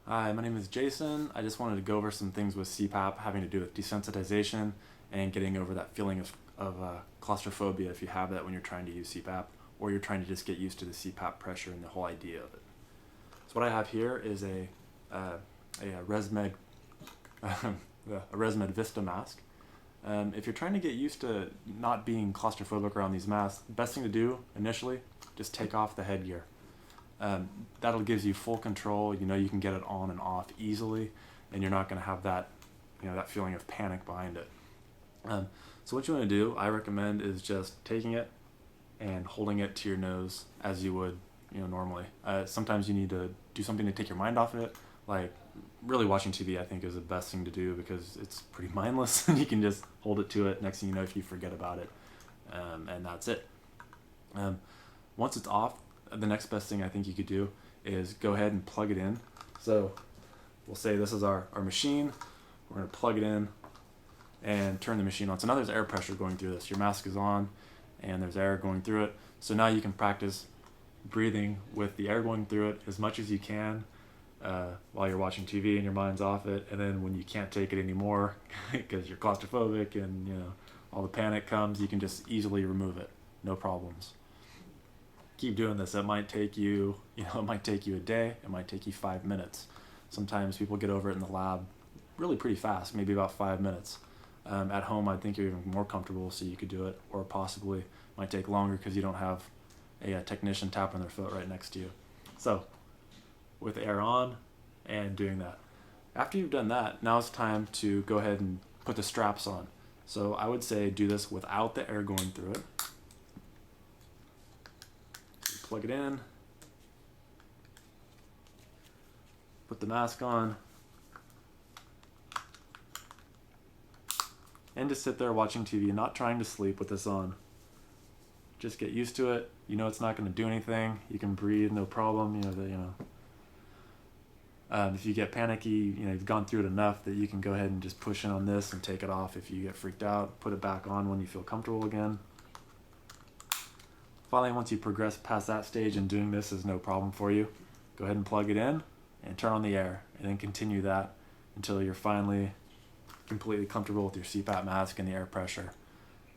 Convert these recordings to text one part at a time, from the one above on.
Hi, my name is Jason. I just wanted to go over some things with CPAP having to do with desensitization and getting over that feeling of claustrophobia if you have that when you're trying to use CPAP or you're trying to just get used to the CPAP pressure and the whole idea of it. So what I have here is a ResMed a ResMed Vista mask. If you're trying to get used to not being claustrophobic around these masks, the best thing to do initially, just take off the headgear. That'll gives you full control. You know you can get it on and off easily, and you're not going to have that, that feeling of panic behind it. So what you want to do, I recommend, is just taking it and holding it to your nose as you would, normally. Sometimes you need to do something to take your mind off of it, like really watching TV. I think is the best thing to do because it's pretty mindless, and you can just hold it to it. Next thing you know, if you forget about it, and that's it. Once it's off, the next best thing I think you could do is go ahead and plug it in. So we'll say this is our machine. We're going to plug it in and turn the machine on. So now there's air pressure going through this. Your mask is on and there's air going through it. So now you can practice breathing with the air going through it as much as you can while you're watching TV and your mind's off it. And then when you can't take it anymore because you're claustrophobic and all the panic comes, you can just easily remove it. No problems. Keep doing this. It might take you, it might take you a day. It might take you 5 minutes. Sometimes people get over it in the lab really pretty fast, maybe about 5 minutes. At home, I think you're even more comfortable, so you could do it, or possibly might take longer because you don't have a technician tapping their foot right next to you. So, with the air on and doing that. After you've done that, now it's time to go ahead and put the straps on. So I would say do this without the air going through it. Plug it in, put the mask on, and just sit there watching TV, not trying to sleep with this on. Just get used to it. It's not going to do anything. You can breathe, no problem. If you get panicky, you've gone through it enough that you can go ahead and just push in on this and take it off if you get freaked out. Put it back on when you feel comfortable again. Finally, once you progress past that stage and doing this is no problem for you, go ahead and plug it in and turn on the air, and then continue that until you're finally completely comfortable with your CPAP mask and the air pressure.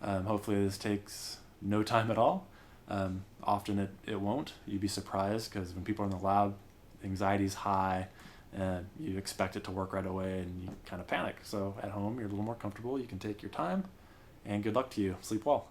Hopefully this takes no time at all. Often it won't. You'd be surprised because when people are in the lab, anxiety's high and you expect it to work right away and you kind of panic. So at home, you're a little more comfortable. You can take your time, and good luck to you. Sleep well.